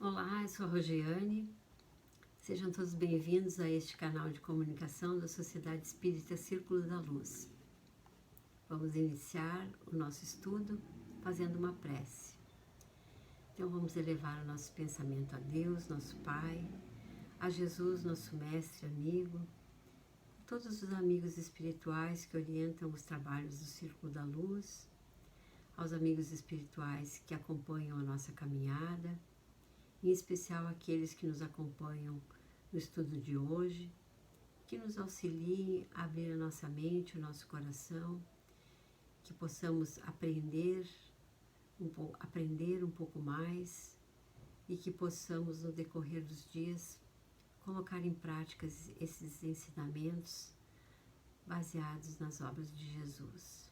Olá, eu sou a Rosiane. Sejam todos bem-vindos a este canal de comunicação da Sociedade Espírita Círculo da Luz. Vamos iniciar o nosso estudo fazendo uma prece. Então vamos elevar o nosso pensamento a Deus, nosso Pai, a Jesus, nosso Mestre, amigo, todos os amigos espirituais que orientam os trabalhos do Círculo da Luz, aos amigos espirituais que acompanham a nossa caminhada, em especial aqueles que nos acompanham no estudo de hoje, que nos auxiliem a abrir a nossa mente, o nosso coração, que possamos aprender um pouco mais e que possamos, no decorrer dos dias, colocar em prática esses ensinamentos baseados nas obras de Jesus.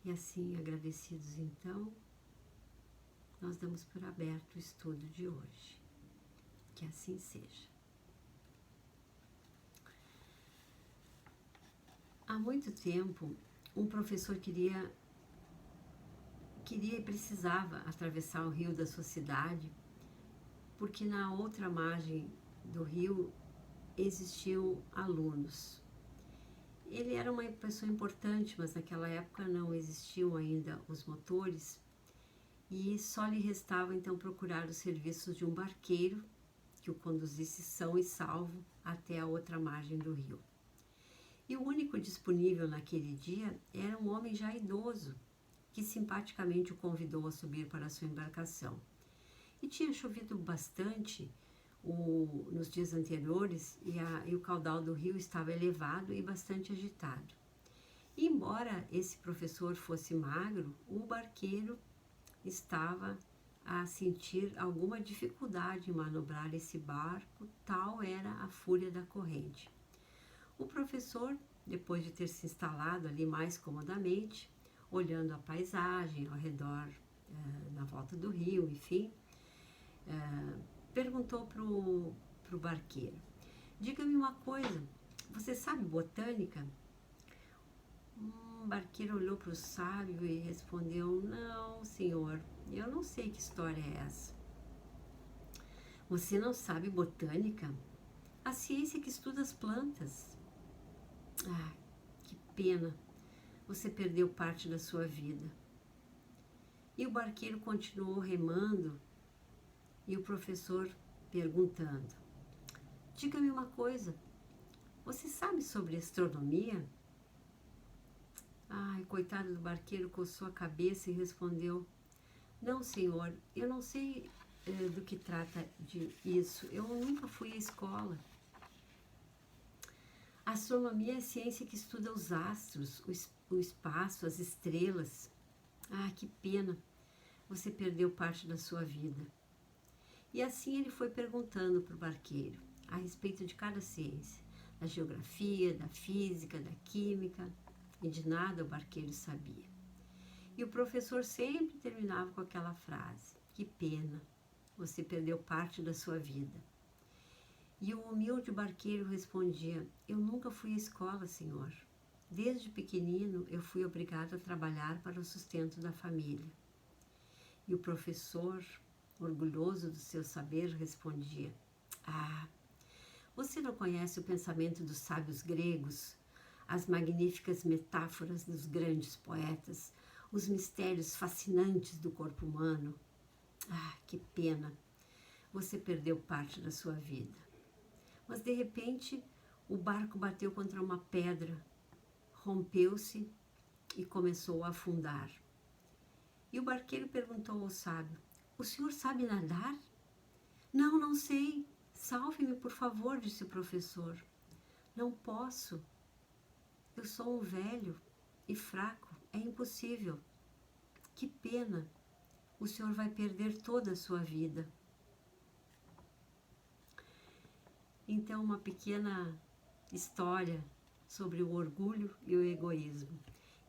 E assim, agradecidos então, nós damos por aberto o estudo de hoje. Que assim seja. Há muito tempo, um professor queria e precisava atravessar o rio da sua cidade, porque na outra margem do rio existiam alunos. Ele era uma pessoa importante, mas naquela época não existiam ainda os motores, e só lhe restava então procurar os serviços de um barqueiro que o conduzisse são e salvo até a outra margem do rio. E o único disponível naquele dia era um homem já idoso, que simpaticamente o convidou a subir para a sua embarcação. E tinha chovido bastante nos dias anteriores e o caudal do rio estava elevado e bastante agitado. E embora esse professor fosse magro, o barqueiro estava a sentir alguma dificuldade em manobrar esse barco, tal era a fúria da corrente. O professor, depois de ter se instalado ali mais comodamente, olhando a paisagem ao redor, na volta do rio, enfim, perguntou para o barqueiro: diga-me uma coisa, você sabe botânica? O barqueiro olhou para o sábio e respondeu: não, senhor, eu não sei que história é essa. Você não sabe botânica? A ciência que estuda as plantas. Ah, que pena, você perdeu parte da sua vida. E o barqueiro continuou remando e o professor perguntando: diga-me uma coisa, você sabe sobre astronomia? Ai, coitado do barqueiro, coçou a cabeça e respondeu: não, senhor, eu não sei do que trata isso, eu nunca fui à escola. A astronomia é a ciência que estuda os astros, o espaço, as estrelas. Ah, que pena, você perdeu parte da sua vida. E assim ele foi perguntando para o barqueiro a respeito de cada ciência, da geografia, da física, da química, e de nada o barqueiro sabia. E o professor sempre terminava com aquela frase: que pena, você perdeu parte da sua vida. E o humilde barqueiro respondia: eu nunca fui à escola, senhor. Desde pequenino eu fui obrigado a trabalhar para o sustento da família. E o professor, orgulhoso do seu saber, respondia: ah, você não conhece o pensamento dos sábios gregos, as magníficas metáforas dos grandes poetas, os mistérios fascinantes do corpo humano? Ah, que pena, você perdeu parte da sua vida. Mas de repente o barco bateu contra uma pedra, rompeu-se e começou a afundar. E o barqueiro perguntou ao sábio: o senhor sabe nadar? Não, não sei. Salve-me, por favor, disse o professor. Não posso. Eu sou um velho e fraco. É impossível. Que pena. O senhor vai perder toda a sua vida. Então, uma pequena história sobre o orgulho e o egoísmo.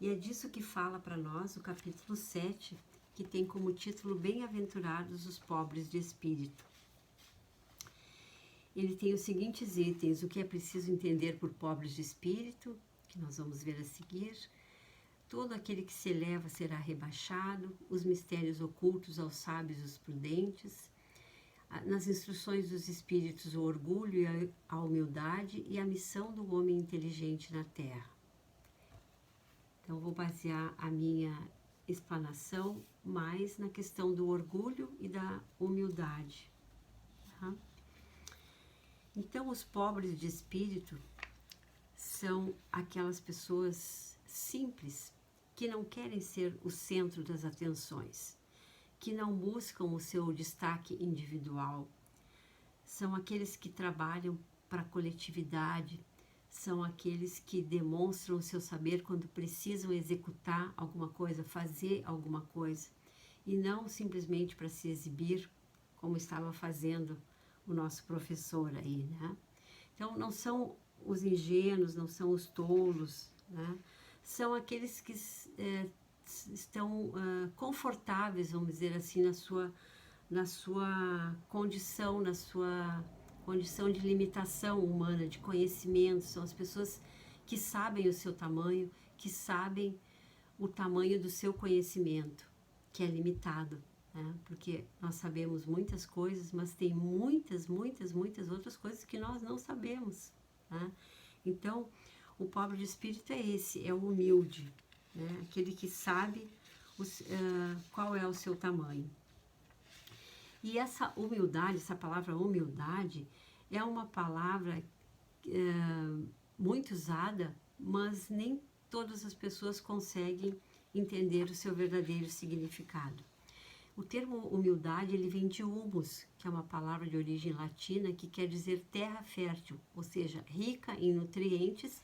E é disso que fala para nós o capítulo 7, que tem como título Bem-aventurados os pobres de espírito. Ele tem os seguintes itens: o que é preciso entender por pobres de espírito, que nós vamos ver a seguir, Todo aquele que se eleva será rebaixado, os mistérios ocultos aos sábios e aos prudentes. Nas instruções dos espíritos, o orgulho e a humildade e a missão do homem inteligente na Terra. Então, vou basear a minha explanação mais na questão do orgulho e da humildade. Tá? Então, os pobres de espírito são aquelas pessoas simples que não querem ser o centro das atenções, que não buscam o seu destaque individual. São aqueles que trabalham para a coletividade, são aqueles que demonstram o seu saber quando precisam executar alguma coisa, fazer alguma coisa, e não simplesmente para se exibir, como estava fazendo o nosso professor aí, né? Então, não são os ingênuos, não são os tolos, né? São aqueles que estão confortáveis, vamos dizer assim, na sua condição, na sua condição de limitação humana, de conhecimento. São as pessoas que sabem o seu tamanho, que sabem o tamanho do seu conhecimento, que é limitado, né? Porque nós sabemos muitas coisas, mas tem muitas outras coisas que nós não sabemos, né? Então, o pobre de espírito é esse, é o humilde, né? Aquele que sabe qual é o seu tamanho. E essa humildade, essa palavra humildade, é uma palavra muito usada, mas nem todas as pessoas conseguem entender o seu verdadeiro significado. O termo humildade, ele vem de humus, que é uma palavra de origem latina que quer dizer terra fértil, ou seja, rica em nutrientes,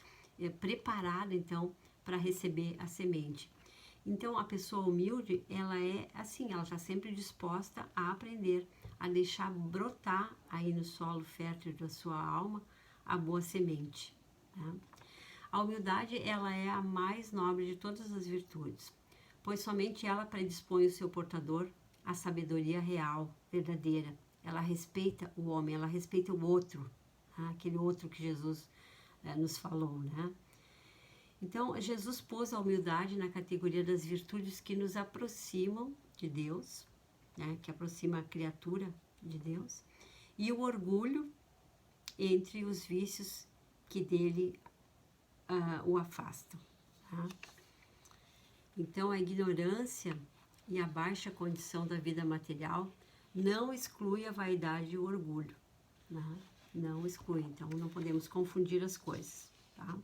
preparada então para receber a semente. Então, a pessoa humilde, ela é assim, ela está sempre disposta a aprender, a deixar brotar aí no solo fértil da sua alma a boa semente, né? A humildade, ela é a mais nobre de todas as virtudes, pois somente ela predispõe o seu portador à sabedoria real, verdadeira. Ela respeita o homem, ela respeita o outro, né? Aquele outro que Jesus nos falou, né? Então, Jesus pôs a humildade na categoria das virtudes que nos aproximam de Deus, né, que aproxima a criatura de Deus, e o orgulho entre os vícios que dele o afastam. Tá? Então, a ignorância e a baixa condição da vida material não exclui a vaidade e o orgulho. Né? Não exclui, então não podemos confundir as coisas. Tá?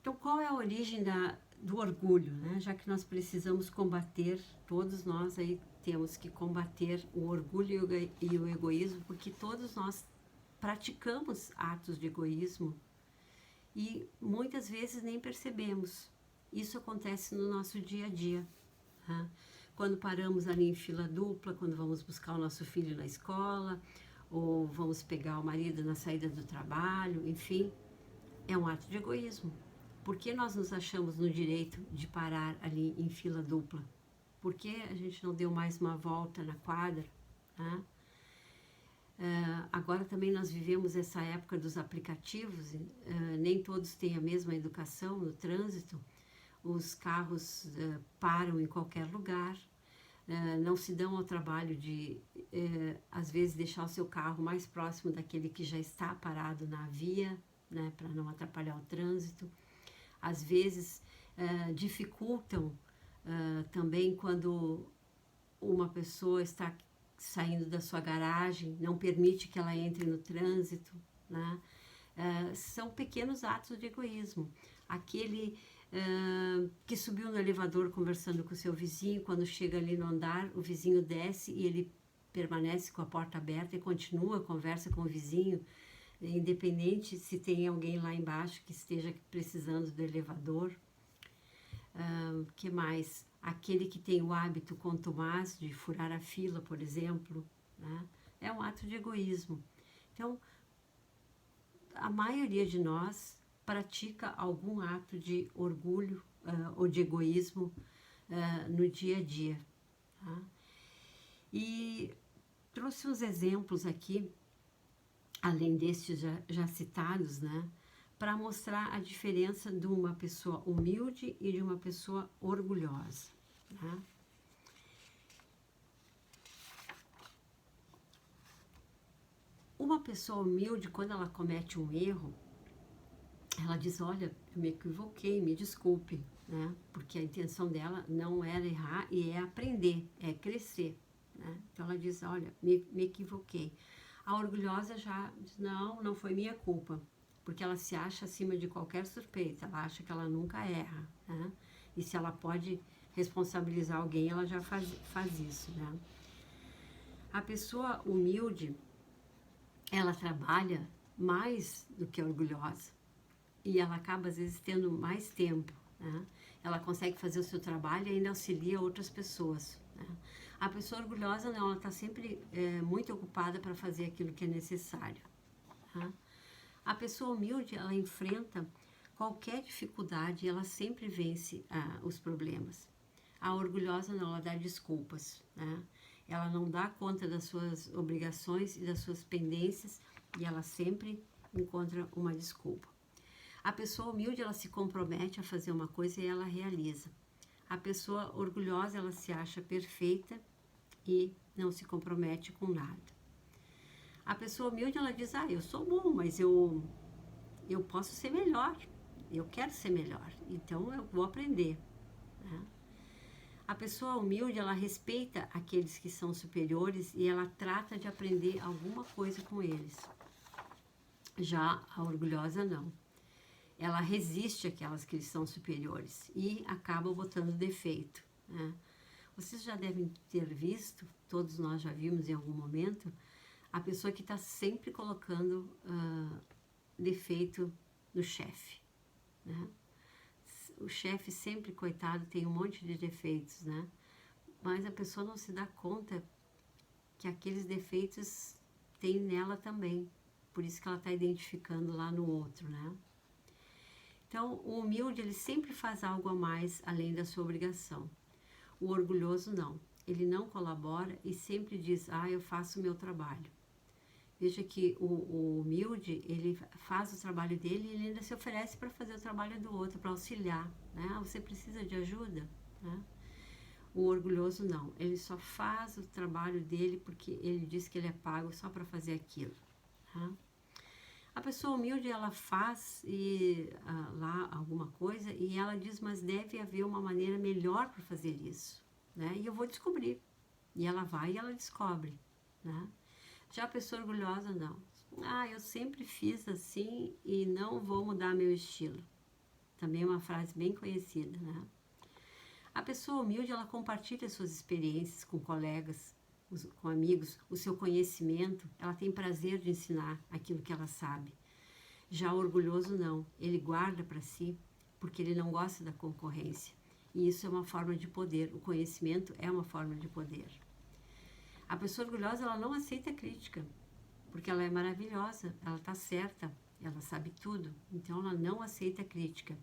Então, qual é a origem do orgulho, né? Já que nós precisamos combater, todos nós aí temos que combater o orgulho e o egoísmo, porque todos nós praticamos atos de egoísmo e muitas vezes nem percebemos. Isso acontece no nosso dia a dia, né? Quando paramos ali em fila dupla, quando vamos buscar o nosso filho na escola, ou vamos pegar o marido na saída do trabalho, enfim, é um ato de egoísmo. Por que nós nos achamos no direito de parar ali em fila dupla? Por que a gente não deu mais uma volta na quadra? Né? Agora também nós vivemos essa época dos aplicativos, nem todos têm a mesma educação no trânsito, os carros param em qualquer lugar, não se dão ao trabalho de, às vezes, deixar o seu carro mais próximo daquele que já está parado na via, né, para não atrapalhar o trânsito. Às vezes dificultam também quando uma pessoa está saindo da sua garagem, não permite que ela entre no trânsito, né? São pequenos atos de egoísmo. Aquele que subiu no elevador conversando com o seu vizinho, quando chega ali no andar, o vizinho desce e ele permanece com a porta aberta e continua a conversa com o vizinho, independente se tem alguém lá embaixo que esteja precisando do elevador. Que mais? Aquele que tem o hábito contumaz de furar a fila, por exemplo, né? É um ato de egoísmo. Então, a maioria de nós pratica algum ato de orgulho ou de egoísmo no dia a dia. Tá? E trouxe uns exemplos aqui além destes já citados, né? Para mostrar a diferença de uma pessoa humilde e de uma pessoa orgulhosa, né? Uma pessoa humilde, quando ela comete um erro, ela diz, olha, eu me equivoquei, me desculpe, né? Porque a intenção dela não era errar e é aprender, é crescer, né? Então ela diz, olha, me equivoquei. A orgulhosa já diz, não foi minha culpa, porque ela se acha acima de qualquer suspeita, ela acha que ela nunca erra, né? E se ela pode responsabilizar alguém, ela já faz isso, né? A pessoa humilde, ela trabalha mais do que a orgulhosa e ela acaba às vezes tendo mais tempo, né? Ela consegue fazer o seu trabalho e ainda auxilia outras pessoas, né? A pessoa orgulhosa não, ela está sempre muito ocupada para fazer aquilo que é necessário, né? A pessoa humilde, ela enfrenta qualquer dificuldade e ela sempre vence os problemas. A orgulhosa não, ela dá desculpas, né? Ela não dá conta das suas obrigações e das suas pendências e ela sempre encontra uma desculpa. A pessoa humilde, ela se compromete a fazer uma coisa e ela realiza. A pessoa orgulhosa, ela se acha perfeita e não se compromete com nada. A pessoa humilde, ela diz, eu sou bom, mas eu posso ser melhor, eu quero ser melhor, então eu vou aprender, né? A pessoa humilde, ela respeita aqueles que são superiores e ela trata de aprender alguma coisa com eles. Já a orgulhosa, não. Ela resiste àquelas que são superiores e acaba botando defeito, né? Vocês já devem ter visto, todos nós já vimos em algum momento, a pessoa que está sempre colocando defeito no chefe, né? O chefe sempre, coitado, tem um monte de defeitos, né? Mas a pessoa não se dá conta que aqueles defeitos tem nela também. Por isso que ela está identificando lá no outro, né? Então, o humilde, ele sempre faz algo a mais além da sua obrigação. O orgulhoso, não. Ele não colabora e sempre diz, eu faço o meu trabalho. Veja que o humilde, ele faz o trabalho dele e ele ainda se oferece para fazer o trabalho do outro, para auxiliar, né? Você precisa de ajuda, né? O orgulhoso não, ele só faz o trabalho dele porque ele diz que ele é pago só para fazer aquilo, tá? A pessoa humilde, ela faz lá alguma coisa e ela diz, mas deve haver uma maneira melhor para fazer isso, né? E eu vou descobrir. E ela vai e ela descobre, né? Já a pessoa orgulhosa, não. Eu sempre fiz assim e não vou mudar meu estilo. Também é uma frase bem conhecida, né? A pessoa humilde, ela compartilha suas experiências com colegas, com amigos, o seu conhecimento. Ela tem prazer de ensinar aquilo que ela sabe. Já o orgulhoso, não. Ele guarda para si porque ele não gosta da concorrência. E isso é uma forma de poder. O conhecimento é uma forma de poder. A pessoa orgulhosa, ela não aceita crítica, porque ela é maravilhosa, ela está certa, ela sabe tudo, então ela não aceita crítica.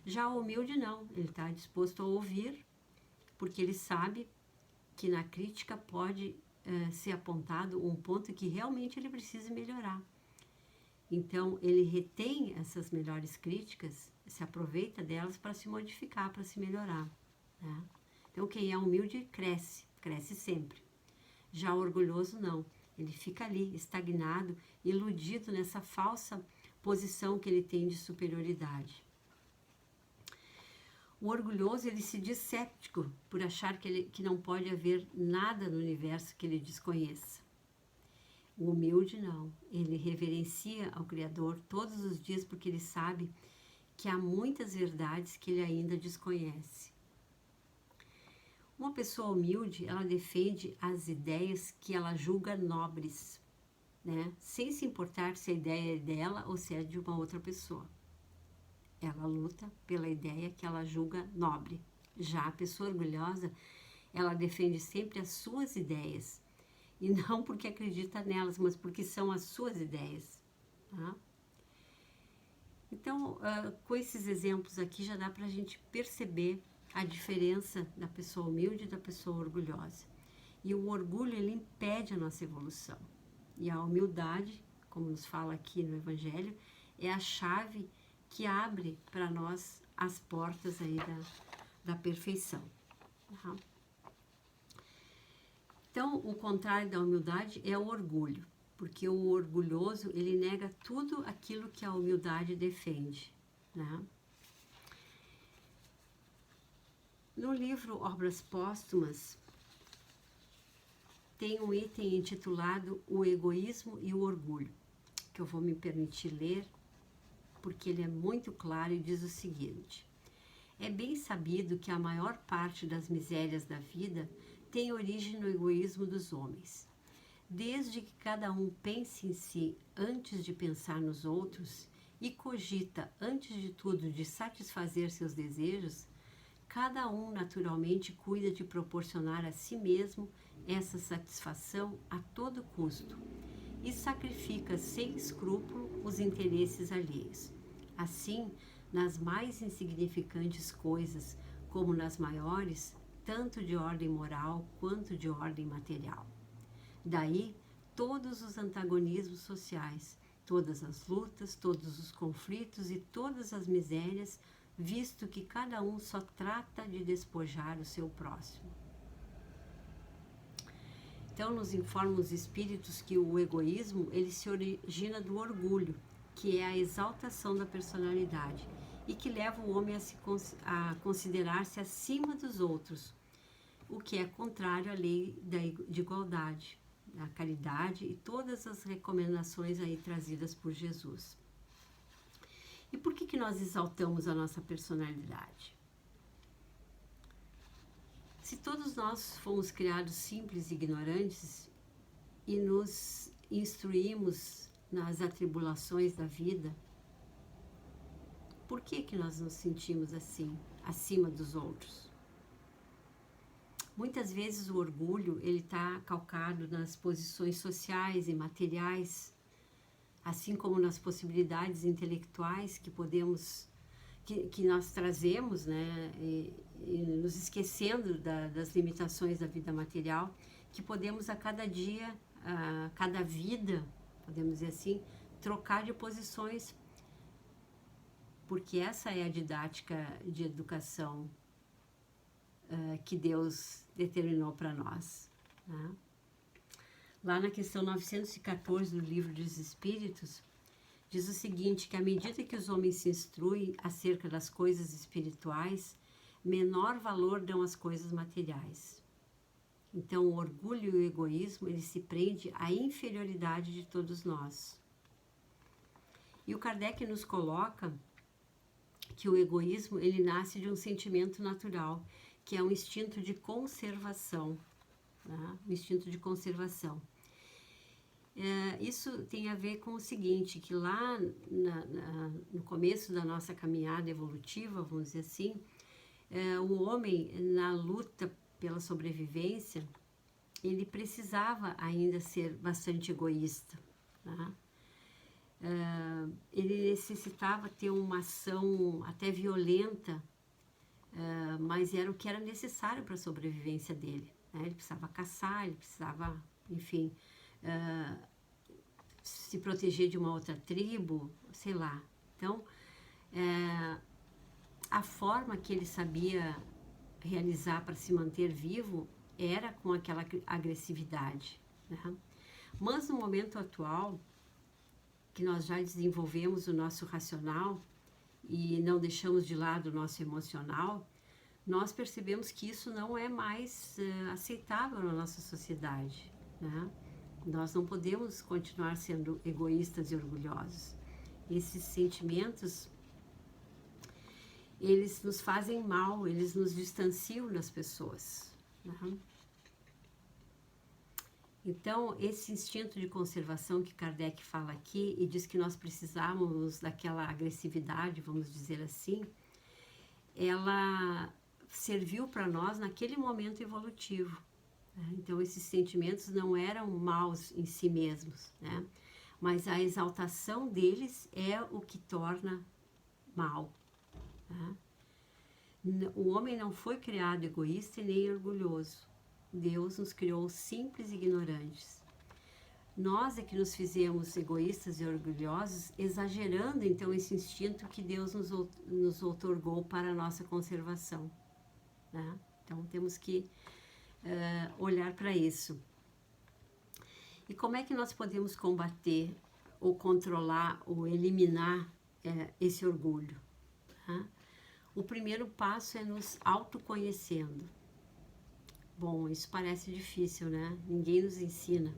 Já o humilde não, ele está disposto a ouvir, porque ele sabe que na crítica pode ser apontado um ponto que realmente ele precisa melhorar. Então ele retém essas melhores críticas, se aproveita delas para se modificar, para se melhorar, né? Então quem é humilde cresce sempre. Já o orgulhoso não, ele fica ali, estagnado, iludido nessa falsa posição que ele tem de superioridade. O orgulhoso, ele se diz cético por achar que não pode haver nada no universo que ele desconheça. O humilde não, ele reverencia ao Criador todos os dias porque ele sabe que há muitas verdades que ele ainda desconhece. Uma pessoa humilde, ela defende as ideias que ela julga nobres, né? Sem se importar se a ideia é dela ou se é de uma outra pessoa. Ela luta pela ideia que ela julga nobre. Já a pessoa orgulhosa, ela defende sempre as suas ideias. E não porque acredita nelas, mas porque são as suas ideias, tá? Então, com esses exemplos aqui, já dá para a gente perceber a diferença da pessoa humilde e da pessoa orgulhosa. E o orgulho, ele impede a nossa evolução. E a humildade como nos fala aqui no Evangelho, é a chave que abre para nós as portas aí da perfeição. Tá? Então, o contrário da humildade é o orgulho, porque o orgulhoso, ele nega tudo aquilo que a humildade defende, né? No livro Obras Póstumas, tem um item intitulado O Egoísmo e o Orgulho, que eu vou me permitir ler, porque ele é muito claro e diz o seguinte: é bem sabido que a maior parte das misérias da vida tem origem no egoísmo dos homens. Desde que cada um pense em si antes de pensar nos outros e cogita, antes de tudo, de satisfazer seus desejos, cada um naturalmente cuida de proporcionar a si mesmo essa satisfação a todo custo e sacrifica sem escrúpulo os interesses alheios. Assim, nas mais insignificantes coisas como nas maiores, tanto de ordem moral quanto de ordem material. Daí, todos os antagonismos sociais, todas as lutas, todos os conflitos e todas as misérias, visto que cada um só trata de despojar o seu próximo. Então, nos informam os espíritos que o egoísmo, ele se origina do orgulho, que é a exaltação da personalidade, e que leva o homem a considerar-se acima dos outros, o que é contrário à lei de igualdade, da caridade e todas as recomendações aí trazidas por Jesus. E por que nós exaltamos a nossa personalidade? Se todos nós fomos criados simples e ignorantes e nos instruímos nas atribulações da vida, por que nós nos sentimos assim, acima dos outros? Muitas vezes o orgulho, ele está calcado nas posições sociais e materiais, assim como nas possibilidades intelectuais que nós trazemos, né, e nos esquecendo das limitações da vida material, que podemos a cada dia, a cada vida, podemos dizer assim, trocar de posições, porque essa é a didática de educação que Deus determinou para nós, né? Lá na questão 914 do Livro dos Espíritos, diz o seguinte, que à medida que os homens se instruem acerca das coisas espirituais, menor valor dão às coisas materiais. Então, o orgulho e o egoísmo, ele se prende à inferioridade de todos nós. E o Kardec nos coloca que o egoísmo, ele nasce de um sentimento natural, que é um instinto de conservação, né? Um instinto de conservação. Isso tem a ver com o seguinte, que lá no começo da nossa caminhada evolutiva, vamos dizer assim, o homem, na luta pela sobrevivência, ele precisava ainda ser bastante egoísta, né? Ele necessitava ter uma ação até violenta, mas era o que era necessário para a sobrevivência dele, né? Ele precisava caçar, ele precisava, enfim, se proteger de uma outra tribo, sei lá. Então, a forma que ele sabia realizar para se manter vivo era com aquela agressividade, né? Mas no momento atual, que nós já desenvolvemos o nosso racional e não deixamos de lado o nosso emocional, nós percebemos que isso não é mais aceitável na nossa sociedade, né? Nós não podemos continuar sendo egoístas e orgulhosos. Esses sentimentos, eles nos fazem mal, eles nos distanciam das pessoas, né? Então, esse instinto de conservação que Kardec fala aqui e diz que nós precisamos daquela agressividade, vamos dizer assim, ela serviu para nós naquele momento evolutivo, né? Então, esses sentimentos não eram maus em si mesmos, né? Mas a exaltação deles é o que torna mal, né? O homem não foi criado egoísta e nem orgulhoso. Deus nos criou simples e ignorantes. Nós é que nos fizemos egoístas e orgulhosos, exagerando então esse instinto que Deus nos outorgou para a nossa conservação, né? Então temos que olhar para isso. E como é que nós podemos combater ou controlar ou eliminar esse orgulho? Tá? O primeiro passo é nos autoconhecendo. Bom, isso parece difícil, né? Ninguém nos ensina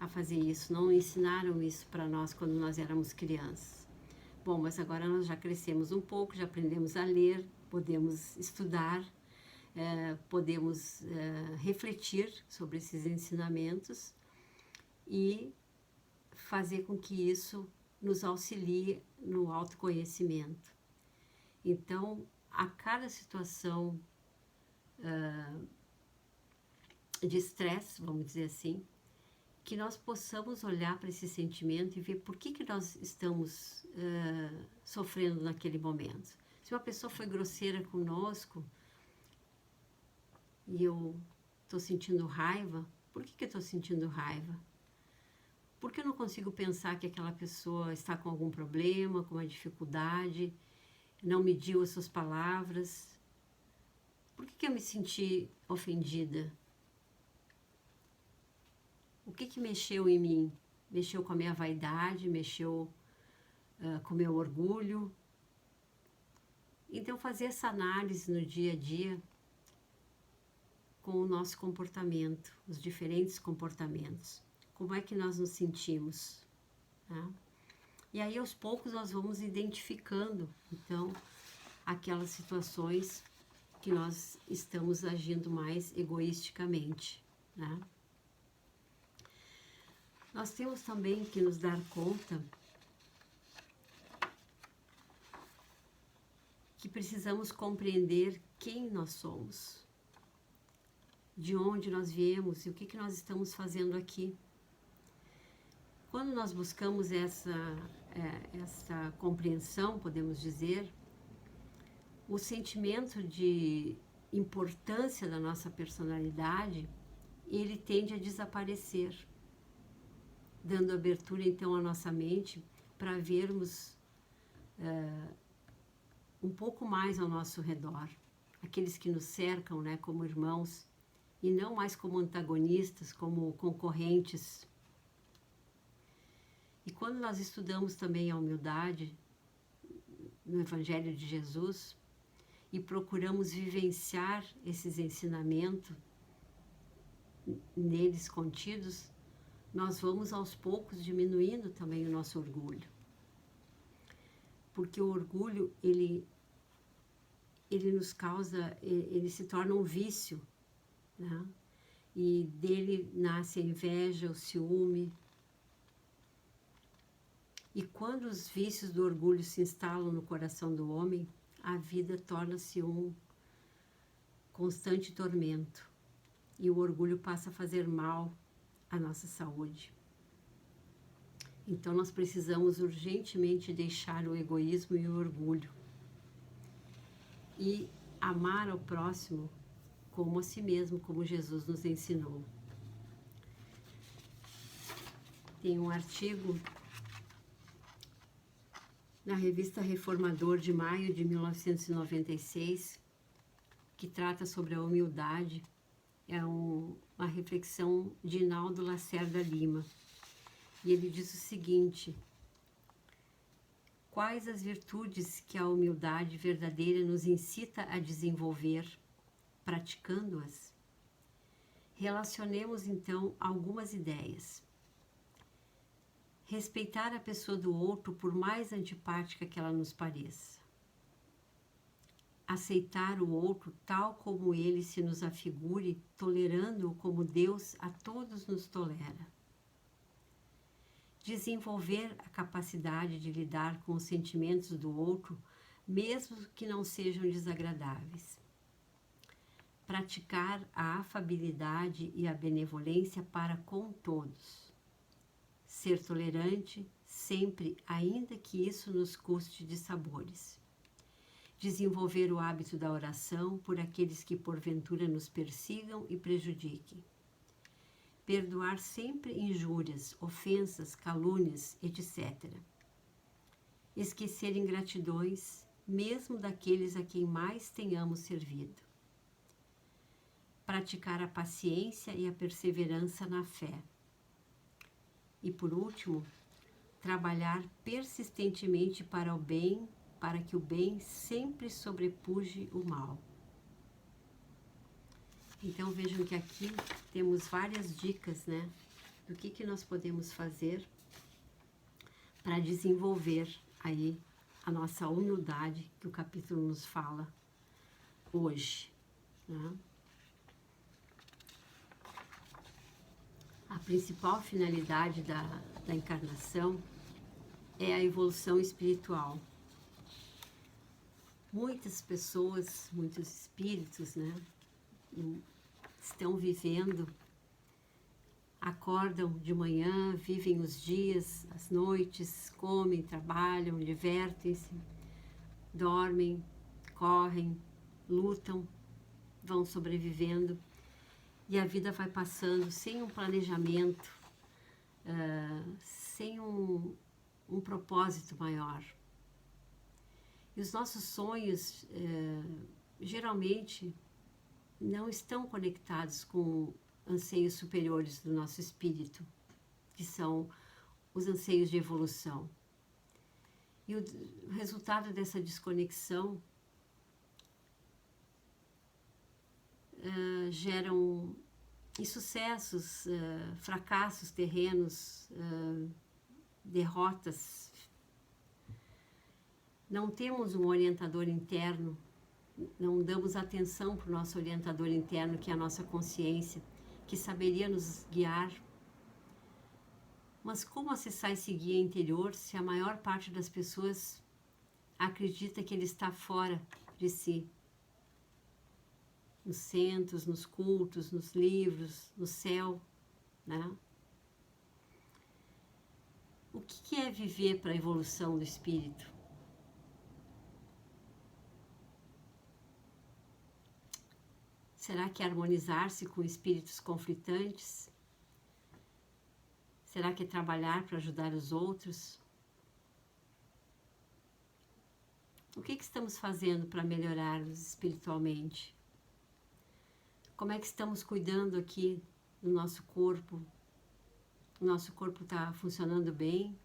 a fazer isso. Não ensinaram isso para nós quando nós éramos crianças. Bom, mas agora nós já crescemos um pouco, já aprendemos a ler, podemos estudar, podemos refletir sobre esses ensinamentos e fazer com que isso nos auxilie no autoconhecimento. Então, a cada situação de estresse, vamos dizer assim, que nós possamos olhar para esse sentimento e ver por que nós estamos sofrendo naquele momento. Se uma pessoa foi grosseira conosco e eu estou sentindo raiva, por que eu estou sentindo raiva? Porque eu não consigo pensar que aquela pessoa está com algum problema, com uma dificuldade, não mediu as suas palavras. Por que eu me senti ofendida? O que mexeu em mim? Mexeu com a minha vaidade, mexeu com o meu orgulho. Então, fazer essa análise no dia a dia com o nosso comportamento, os diferentes comportamentos. Como é que nós nos sentimos? Tá? E aí, aos poucos, nós vamos identificando, então, aquelas situações que nós estamos agindo mais egoisticamente, né? Nós temos também que nos dar conta que precisamos compreender quem nós somos, de onde nós viemos e o que nós estamos fazendo aqui. Quando nós buscamos essa compreensão, podemos dizer, o sentimento de importância da nossa personalidade, ele tende a desaparecer, dando abertura então à nossa mente para vermos um pouco mais ao nosso redor, aqueles que nos cercam, né, como irmãos, e não mais como antagonistas, como concorrentes. E quando nós estudamos também a humildade no Evangelho de Jesus e procuramos vivenciar esses ensinamentos neles contidos, nós vamos aos poucos diminuindo também o nosso orgulho. Porque o orgulho, ele nos causa, ele se torna um vício, né? E dele nasce a inveja, o ciúme. E quando os vícios do orgulho se instalam no coração do homem, a vida torna-se um constante tormento. E o orgulho passa a fazer mal à nossa saúde. Então nós precisamos urgentemente deixar o egoísmo e o orgulho e amar ao próximo como a si mesmo, como Jesus nos ensinou. Tem um artigo na revista Reformador de maio de 1996 que trata sobre a humildade. É uma reflexão de Hinaldo Lacerda Lima. E ele diz o seguinte: quais as virtudes que a humildade verdadeira nos incita a desenvolver, praticando-as? Relacionemos então algumas ideias. Respeitar a pessoa do outro por mais antipática que ela nos pareça. Aceitar o outro tal como ele se nos afigure, tolerando-o como Deus a todos nos tolera. Desenvolver a capacidade de lidar com os sentimentos do outro, mesmo que não sejam desagradáveis. Praticar a afabilidade e a benevolência para com todos. Ser tolerante sempre, ainda que isso nos custe dissabores. Desenvolver o hábito da oração por aqueles que porventura nos persigam e prejudiquem. perdoar sempre injúrias, ofensas, calúnias, etc. Esquecer ingratidões, mesmo daqueles a quem mais tenhamos servido. Praticar a paciência e a perseverança na fé. E por último, trabalhar persistentemente para o bem, para que o bem sempre sobrepuje o mal. Então vejam que aqui temos várias dicas, né, do que nós podemos fazer para desenvolver aí a nossa humildade que o capítulo nos fala hoje, né? A principal finalidade da encarnação é a evolução espiritual. Muitas pessoas, muitos espíritos, né, estão vivendo, acordam de manhã, vivem os dias, as noites, comem, trabalham, divertem-se, dormem, correm, lutam, vão sobrevivendo e a vida vai passando sem um planejamento, sem um propósito maior. E os nossos sonhos, geralmente, não estão conectados com anseios superiores do nosso espírito, que são os anseios de evolução. E o resultado dessa desconexão geram insucessos, fracassos terrenos, derrotas. Não temos um orientador interno, não damos atenção para o nosso orientador interno, que é a nossa consciência, que saberia nos guiar. Mas como acessar esse guia interior se a maior parte das pessoas acredita que ele está fora de si? Nos centros, nos cultos, nos livros, no céu, né? O que é viver para a evolução do espírito? Será que é harmonizar-se com espíritos conflitantes? Será que é trabalhar para ajudar os outros? O que estamos fazendo para melhorarmos espiritualmente? Como é que estamos cuidando aqui do nosso corpo? O nosso corpo está funcionando bem?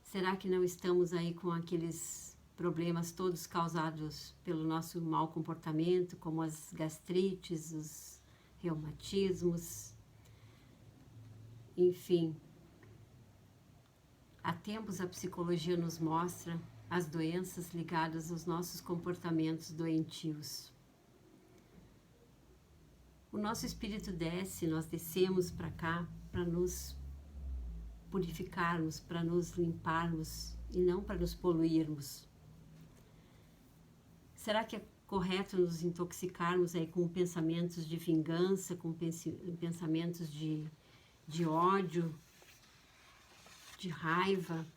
Será que não estamos aí com aqueles problemas todos causados pelo nosso mau comportamento, como as gastrites, os reumatismos, enfim. Há tempos a psicologia nos mostra as doenças ligadas aos nossos comportamentos doentios. O nosso espírito desce, nós descemos para cá para nos purificarmos, para nos limparmos e não para nos poluirmos. Será que é correto nos intoxicarmos aí com pensamentos de vingança, com pensamentos de ódio, de raiva?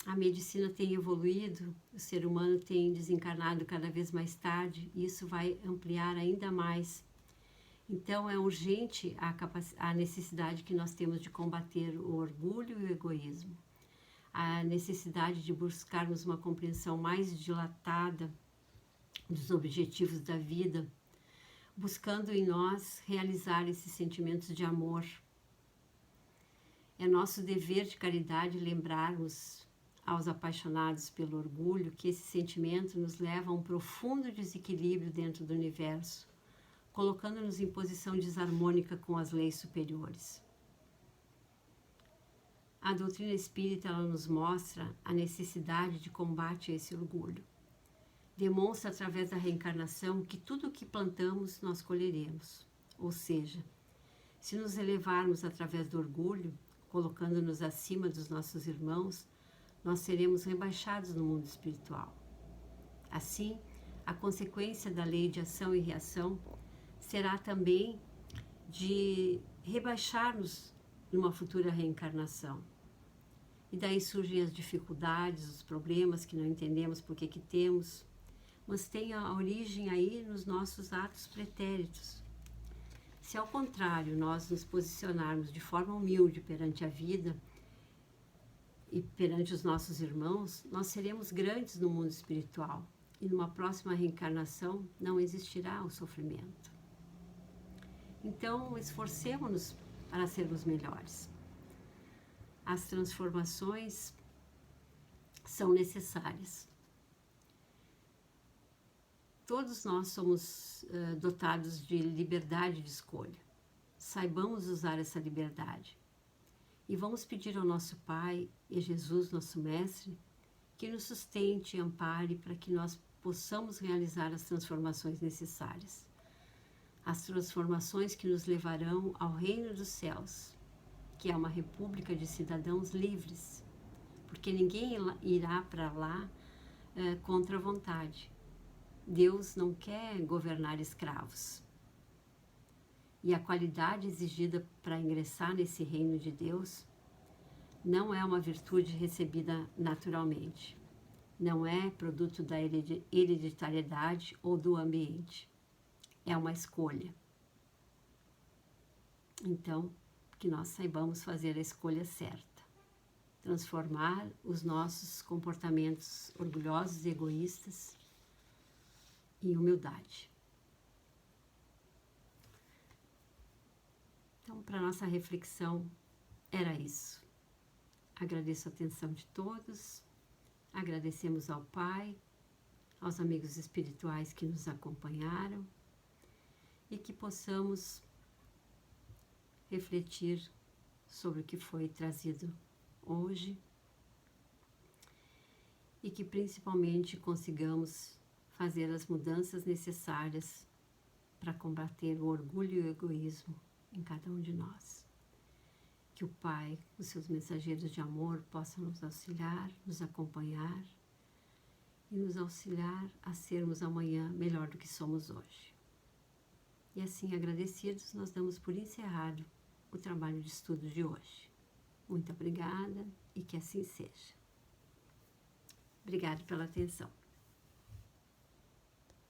A medicina tem evoluído, o ser humano tem desencarnado cada vez mais tarde e isso vai ampliar ainda mais. Então é urgente a necessidade que nós temos de combater o orgulho e o egoísmo. A necessidade de buscarmos uma compreensão mais dilatada dos objetivos da vida, buscando em nós realizar esses sentimentos de amor. É nosso dever de caridade lembrarmos aos apaixonados pelo orgulho que esse sentimento nos leva a um profundo desequilíbrio dentro do universo, colocando-nos em posição desarmônica com as leis superiores. A doutrina espírita ela nos mostra a necessidade de combate a esse orgulho. Demonstra através da reencarnação que tudo o que plantamos nós colheremos. Ou seja, se nos elevarmos através do orgulho, colocando-nos acima dos nossos irmãos, nós seremos rebaixados no mundo espiritual. Assim, a consequência da lei de ação e reação será também de rebaixar-nos numa futura reencarnação. E daí surgem as dificuldades, os problemas que não entendemos por que temos. mas tem a origem aí nos nossos atos pretéritos. Se ao contrário nós nos posicionarmos de forma humilde perante a vida e perante os nossos irmãos, nós seremos grandes no mundo espiritual e numa próxima reencarnação não existirá o sofrimento. Então, esforcemo-nos para sermos melhores. As transformações são necessárias. Todos nós somos dotados de liberdade de escolha. Saibamos usar essa liberdade. E vamos pedir ao nosso Pai e Jesus, nosso Mestre, que nos sustente e ampare para que nós possamos realizar as transformações necessárias. As transformações que nos levarão ao reino dos céus, que é uma república de cidadãos livres, porque ninguém irá para lá contra a vontade. Deus não quer governar escravos. E a qualidade exigida para ingressar nesse reino de Deus não é uma virtude recebida naturalmente. Não é produto da hereditariedade ou do ambiente. É uma escolha. Então, que nós saibamos fazer a escolha certa. Transformar os nossos comportamentos orgulhosos e egoístas em humildade. Então, para nossa reflexão, era isso. Agradeço a atenção de todos, agradecemos ao Pai, aos amigos espirituais que nos acompanharam e que possamos refletir sobre o que foi trazido hoje e que principalmente consigamos fazer as mudanças necessárias para combater o orgulho e o egoísmo em cada um de nós. Que o Pai, os seus mensageiros de amor, possam nos auxiliar, nos acompanhar e nos auxiliar a sermos amanhã melhor do que somos hoje. E assim, agradecidos, nós damos por encerrado o trabalho de estudo de hoje. Muito obrigada e que assim seja. Obrigada pela atenção.